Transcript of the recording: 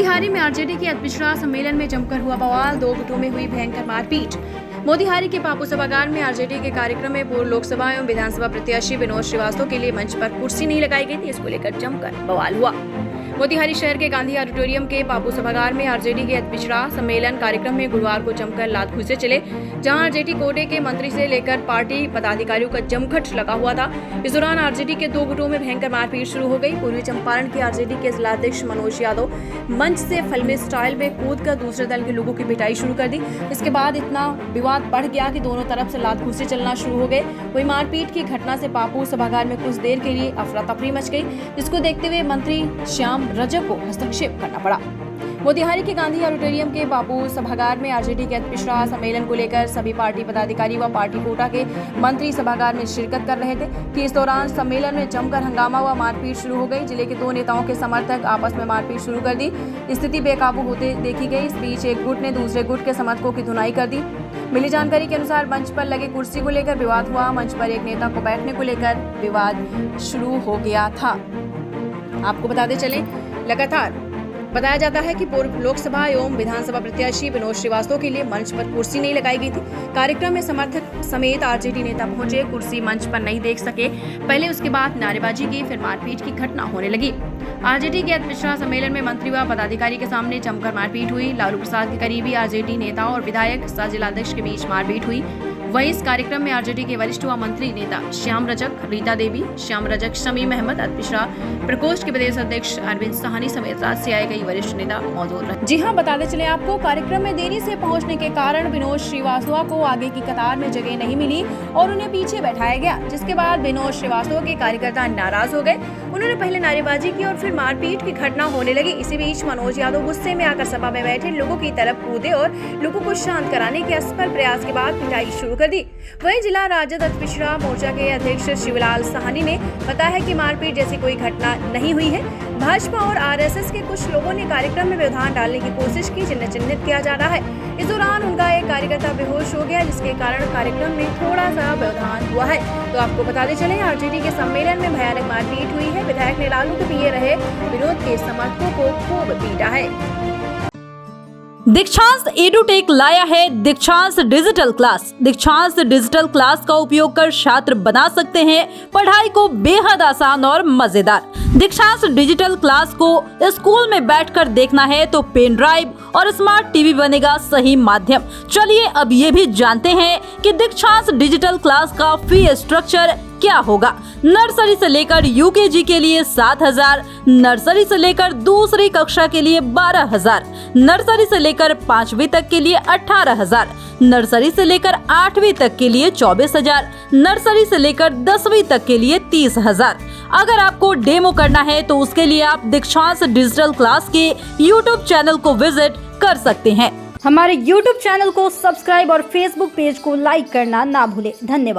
मोतिहारी में आरजेडी के अल्पविश्वास सम्मेलन में जमकर हुआ बवाल, 2 गुटों में हुई भयंकर मारपीट। मोतिहारी के पापू सभागार में आरजेडी के कार्यक्रम में पूर्व लोकसभा एवं विधानसभा प्रत्याशी विनोद श्रीवास्तव के लिए मंच पर कुर्सी नहीं लगाई गई थी। इसको लेकर जमकर बवाल हुआ। मोतिहारी शहर के गांधी ऑडिटोरियम के पापू सभागार में आरजेडी के अल्पविश्वास सम्मेलन कार्यक्रम में गुरुवार को जमकर लात घूंसे चले, जहां आरजेडी कोटे के मंत्री से लेकर पार्टी पदाधिकारियों का जमघट लगा हुआ था। इस दौरान आरजेडी के 2 गुटों में भयंकर मारपीट शुरू हो गई। पूर्वी चंपारण के आरजेडी के जिलाध्यक्ष मनोज यादव मंच से फिल्मी स्टाइल में कूदकर दूसरे दल के लोगों की पिटाई शुरू कर दी। इसके बाद इतना विवाद बढ़ गया कि दोनों तरफ से लात घूंसे चलना शुरू हो गए। वही मारपीट की घटना से पापू सभागार में कुछ देर के लिए अफरा तफरी मच गई, जिसको देखते हुए मंत्री श्याम रजक को हस्तक्षेप करना पड़ा। मोतिहारी के गांधी ऑडिटोरियम के पापू सभागार में आरजेडी के अल्पविश्वास सम्मेलन को लेकर सभी पार्टी पदाधिकारी व पार्टी कोटा के मंत्री सभागार में शिरकत कर रहे थे कि इस दौरान सम्मेलन में जमकर हंगामा व मारपीट शुरू हो गई। जिले के 2 नेताओं के समर्थक आपस में मारपीट शुरू कर दी। स्थिति बेकाबू होते देखी गई। इस बीच एक गुट ने दूसरे गुट के समर्थकों की धुनाई कर दी। मिली जानकारी के अनुसार मंच पर लगे कुर्सी को लेकर विवाद हुआ। मंच पर एक नेता को बैठने को लेकर विवाद शुरू हो गया था। आपको बताते चले, लगातार बताया जाता है कि पूर्व लोकसभा एवं विधानसभा प्रत्याशी विनोद श्रीवास्तव के लिए मंच पर कुर्सी नहीं लगाई गई थी। कार्यक्रम में समर्थक समेत आरजेडी नेता पहुंचे, कुर्सी मंच पर नहीं देख सके। पहले उसके बाद नारेबाजी की, फिर मारपीट की घटना होने लगी। आरजेडी के अल्पविश्वास सम्मेलन में मंत्री व पदाधिकारी के सामने जमकर मारपीट हुई। लालू प्रसाद के करीबी आरजेडी नेता और विधायक सह जिलाध्यक्ष के बीच मारपीट हुई। वहीं इस कार्यक्रम में आरजेडी के वरिष्ठ व मंत्री नेता श्याम रजक, रीता देवी, श्याम रजक, शमीम अहमद, अल्पविश्वास प्रकोष्ठ के प्रदेश अध्यक्ष अरविंद साहनी समेत राज्य से आए कई वरिष्ठ नेता मौजूद रहे। जी हां, बताते चले आपको, कार्यक्रम में देरी से पहुंचने के कारण विनोद श्रीवास्तव को आगे की कतार में जगह नहीं मिली और उन्हें पीछे बैठाया गया, जिसके बाद विनोद श्रीवास्तव के कार्यकर्ता नाराज हो गए। उन्होंने पहले नारेबाजी की और फिर मारपीट की घटना होने लगी। इसी बीच मनोज यादव गुस्से में आकर सभा में बैठे लोगों की तरफ कूदे और लोगों को शांत कराने के असफल प्रयास के बाद पिटाई शुरू कर दी। वहीं जिला राजद अल्पविश्वास मोर्चा के अध्यक्ष शिवलाल साहनी ने बताया कि मारपीट जैसी कोई घटना नहीं हुई है। भाजपा और आरएसएस के कुछ लोगों ने कार्यक्रम में व्यवधान डालने की कोशिश की, जिन्हें चिन्हित किया जा रहा है। इस दौरान उनका एक कार्यकर्ता बेहोश हो गया, जिसके कारण कार्यक्रम में थोड़ा सा व्यवधान हुआ है। तो आपको बताते चले, आरजेडी के सम्मेलन में भयानक मारपीट हुई है। विधायक ने लालू के पिए रहे विरोध के समर्थकों को खूब पीटा है। दीक्षांत एडुटेक लाया है दीक्षांत डिजिटल क्लास। दीक्षांत डिजिटल क्लास का उपयोग कर छात्र बना सकते हैं पढ़ाई को बेहद आसान और मजेदार। दीक्षांत डिजिटल क्लास को स्कूल में बैठकर देखना है तो पेन ड्राइव और स्मार्ट टीवी बनेगा सही माध्यम। चलिए अब ये भी जानते हैं कि दीक्षांत डिजिटल क्लास का फी स्ट्रक्चर क्या होगा। नर्सरी से लेकर यूकेजी के लिए 7,000, नर्सरी से लेकर दूसरी कक्षा के लिए 12,000, नर्सरी से लेकर 5वीं तक के लिए 18,000, नर्सरी से लेकर 8वीं तक के लिए 24,000, नर्सरी से लेकर 10वीं तक के लिए 30,000। अगर आपको डेमो करना है तो उसके लिए आप दीक्षांत डिजिटल क्लास के YouTube चैनल को विजिट कर सकते हैं। हमारे YouTube चैनल को सब्सक्राइब और Facebook पेज को लाइक करना ना भूले। धन्यवाद।